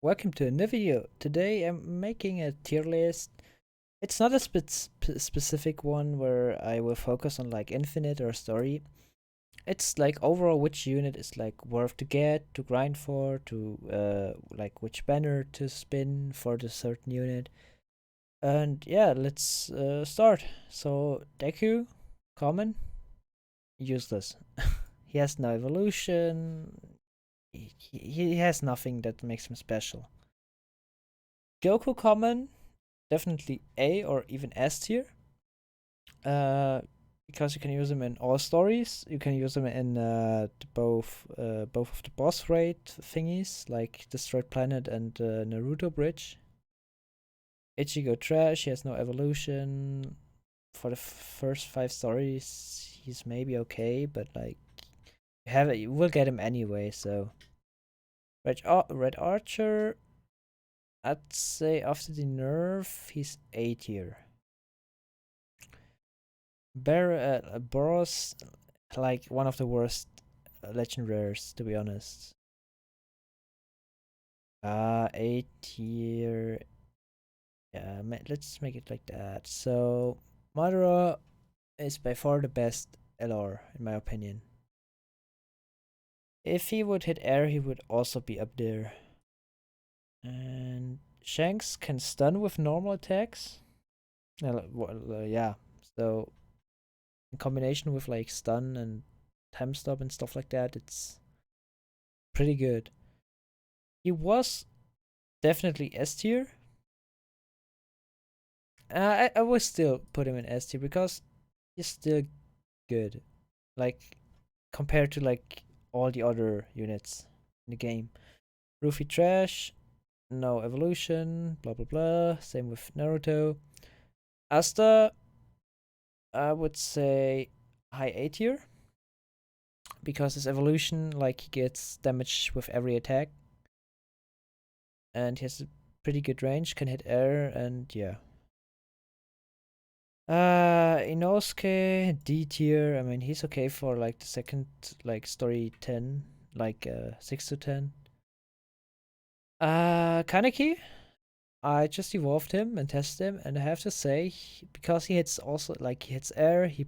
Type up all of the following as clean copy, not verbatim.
Welcome to a new video. Today I'm making a tier list. It's not a specific one where I will focus on like infinite or story. It's like overall which unit is like worth to get, to grind for, to like which banner to spin for the certain unit. And yeah, let's start. So Deku, common, useless. He has no evolution. He has nothing that makes him special. Goku, common, definitely A or even S tier. Uh, because you can use them in all stories. You can use them in both of the boss raid thingies, like Destroyed Planet and Naruto Bridge. Ichigo trash. He has no evolution. For the first five stories, he's maybe okay, but like you will get him anyway. So Red Archer, I'd say after the nerf, he's A tier. Boros, like one of the worst legend rares, to be honest. A tier. Yeah, let's make it like that. So, Modera is by far the best LR, in my opinion. If he would hit air, he would also be up there. And Shanks can stun with normal attacks. Yeah, so in combination with like stun and time stop and stuff like that, it's pretty good. He was definitely S tier. I would still put him in S tier because he's still good, like compared to like all the other units in the game. Rufy trash, no evolution, blah blah blah. Same with Naruto. Asta, I would say high A tier because his evolution, like he gets damage with every attack, and he has a pretty good range, can hit air, and yeah. Inosuke D tier. I mean, he's okay for like the second like story 10, like 6 to 10. Kaneki. I just evolved him and tested him, and I have to say, because he hits also like he hits air, he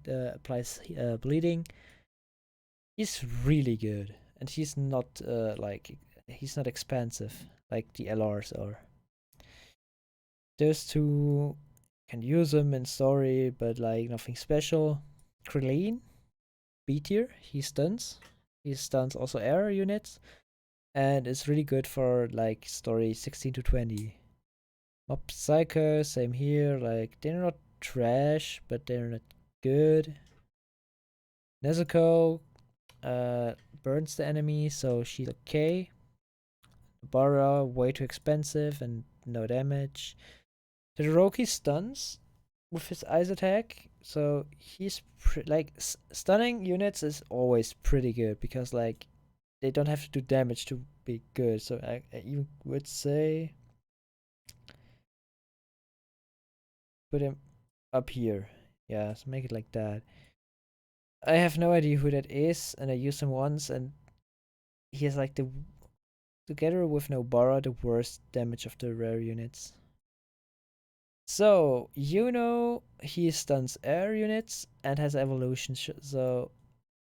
applies bleeding. He's really good, and he's not like he's not expensive like the LRs are. Those two can use them in story, but like nothing special. Krillin, B tier. He stuns. He stuns also air units, and it's really good for like story 16 to 20. Mob Psycho, same here. Like they're not trash, but they're not good. Nezuko burns the enemy, so she's okay. Bara, way too expensive and no damage. Todoroki stuns with his ice attack, so he's like stunning units is always pretty good because like they don't have to do damage to be good. So I even would say put him up here. Yeah, so make it like that. I have no idea who that is, and I used him once, and he has like the together with Nobara the worst damage of the rare units. So he stuns air units and has evolution, so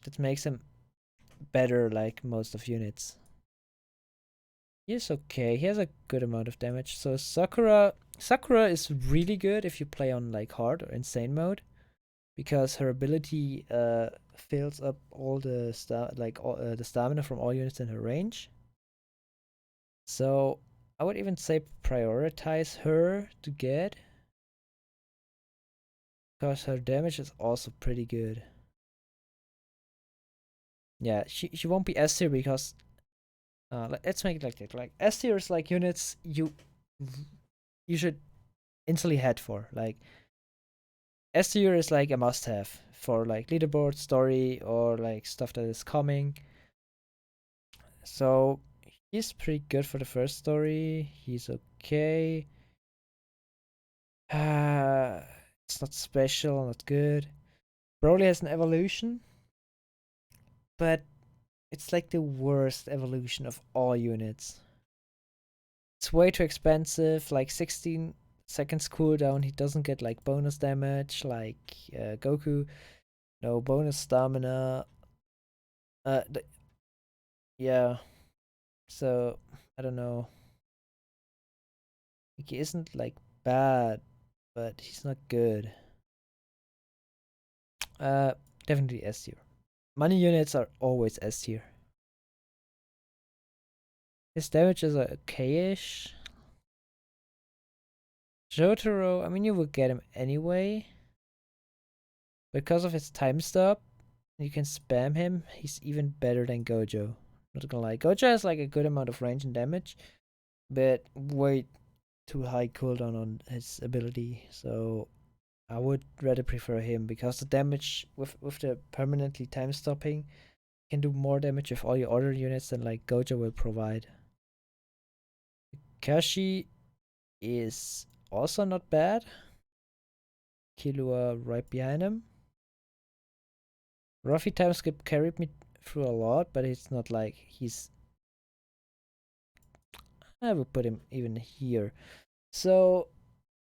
that makes him better like most of units. He's okay. He has a good amount of damage. So Sakura is really good if you play on like hard or insane mode because her ability fills up all the the stamina from all units in her range. So I would even say prioritize her to get because her damage is also pretty good. Yeah, she won't be S tier because let's make it like that. Like S tier is like units you should instantly head for. Like S tier is like a must have for like leaderboard story or like stuff that is coming. So he's pretty good for the first story. He's okay. Uh, it's not special, not good. Broly has an evolution, but it's like the worst evolution of all units. It's way too expensive. Like 16 seconds cooldown. He doesn't get like bonus damage like Goku. No bonus stamina. Uh, th- yeah. So I don't know. Like, he isn't like bad, but he's not good. Uh, Definitely S tier. Money units are always S tier. His damages are okay-ish. Jotaro, I mean, you will get him anyway. Because of his time stop, you can spam him. He's even better than Gojo. Not gonna lie. Gojo has like a good amount of range and damage, but way too high cooldown on his ability. So I would rather prefer him because the damage with the permanently time stopping can do more damage with all your other units than like Gojo will provide. Kashi is also not bad. Killua right behind him. Ruffy time skip carried me through a lot, but it's not like he's. I would put him even here. So,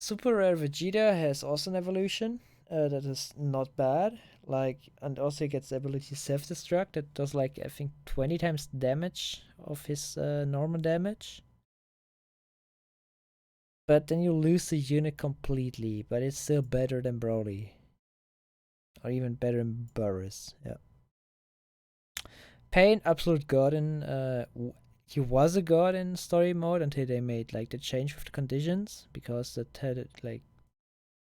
Super Rare Vegeta has also an evolution that is not bad. Like, and also he gets the ability Self Destruct that does like I think 20 times damage of his normal damage. But then you lose the unit completely, but it's still better than Broly. Or even better than Burris. Yeah. Pain, absolute god in he was a god in story mode until they made like the change with the conditions because that had like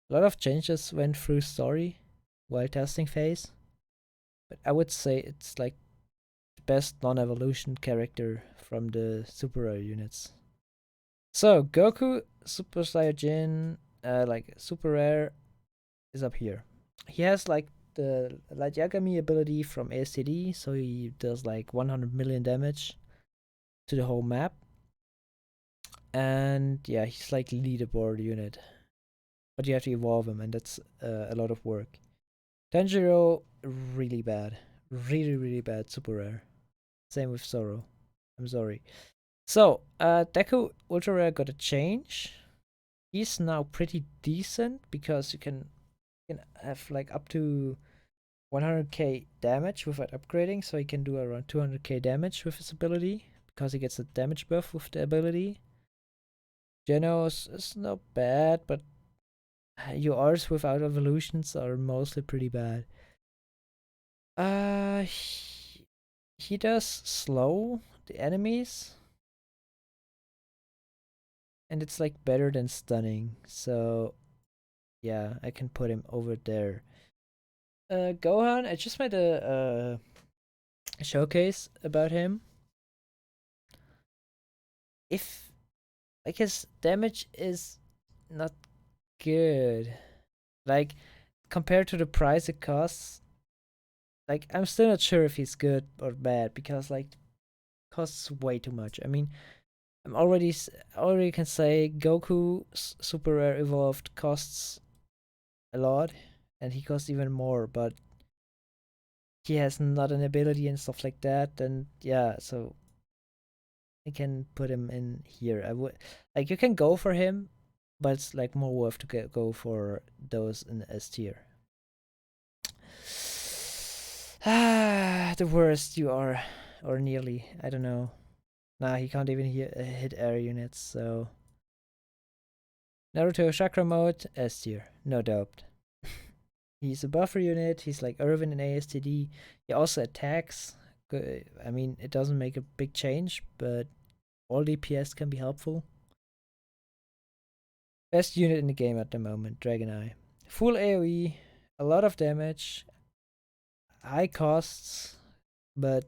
a lot of changes went through story while testing phase. But I would say it's like the best non-evolution character from the super rare units. So Goku Super Saiyajin like super rare is up here. He has like the Light Yagami ability from ASTD, so he does like 100 million damage to the whole map. And yeah, he's like leaderboard unit. But you have to evolve him, and that's a lot of work. Tanjiro, really bad. Really, really bad. Super rare. Same with Zoro. I'm sorry. So, Deku Ultra Rare got a change. He's now pretty decent because you can have like up to 100k damage without upgrading, so he can do around 200k damage with his ability because he gets a damage buff with the ability. Genos is not bad, but yours without evolutions are mostly pretty bad. He does slow the enemies, and it's like better than stunning. So yeah, I can put him over there. Gohan, I just made a showcase about him. If like his damage is not good, like compared to the price it costs, like I'm still not sure if he's good or bad because like costs way too much. I mean, I'm already can say Goku Super Rare Evolved costs a lot, and he costs even more. But he has not an ability and stuff like that. And yeah, so I can put him in here. I would like you can go for him, but it's like more worth to go for those in S tier. Ah, the worst you are, or nearly. I don't know. Nah, he can't even hit air units. So Naruto Chakra mode S tier, no doubt. He's a buffer unit. He's like Irvin in ASTD. He also attacks. I mean, it doesn't make a big change, but all DPS can be helpful. Best unit in the game at the moment, Dragon Eye. Full AoE, a lot of damage, high costs, but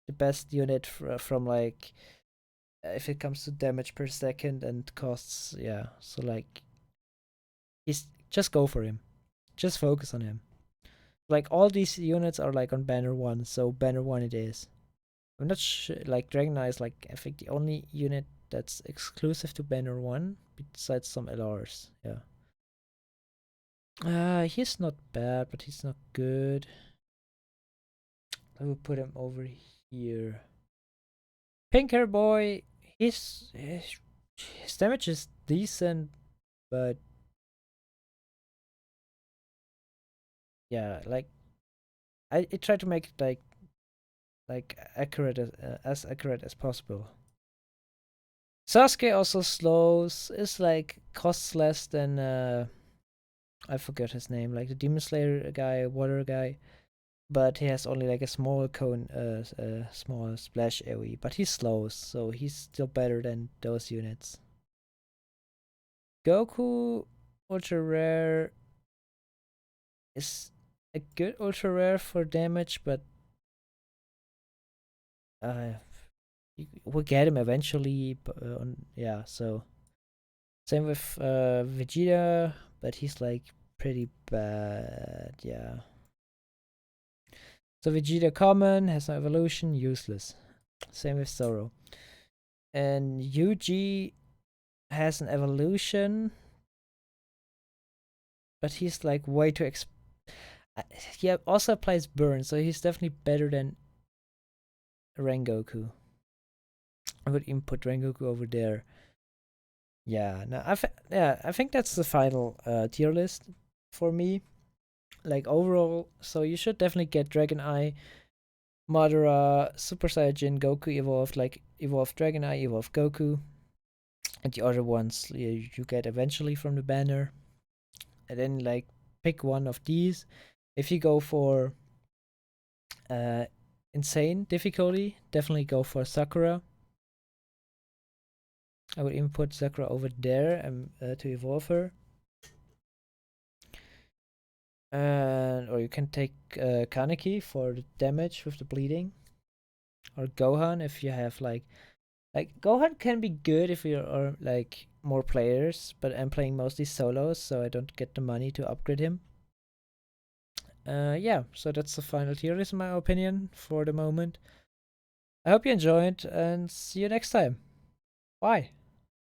the best unit from like if it comes to damage per second and costs, yeah. So like, he's just go for him, just focus on him. Like all these units are like on banner one, so banner one it is. I'm not sure. Like Dragon Eye is like I think the only unit that's exclusive to banner one, besides some LRs. Yeah. He's not bad, but he's not good. I will put him over here. Pink hair boy. his damage is decent, but yeah, like I try to make it like accurate as accurate as possible. Sasuke also slows is like costs less than I forget his name, like the Demon Slayer guy, water guy, but he has only like a small cone, small splash AoE, but he slows, so he's still better than those units. Goku ultra rare is a good ultra rare for damage, but uh, we'll get him eventually. Yeah, so same with Vegeta, but he's like pretty bad. Yeah. So Vegeta common has no evolution, useless. Same with Zoro. And Yuji has an evolution, but he's like way too he also applies burn, so he's definitely better than Rengoku. I would even put Rengoku over there. Yeah, no, I think that's the final tier list for me. Like overall, so you should definitely get Dragon Eye, Modera, Super Saiyan, Goku evolved, like evolved Dragon Eye, evolved Goku, and the other ones you get eventually from the banner. And then like pick one of these. If you go for uh insane difficulty, definitely go for Sakura. I would input Sakura over there and to evolve her. And or you can take Kaneki for the damage with the bleeding, or Gohan if you have like Gohan can be good if you are like more players, but I'm playing mostly solos, so I don't get the money to upgrade him. Yeah, so that's the final tier list in my opinion for the moment. I hope you enjoyed and see you next time. Bye.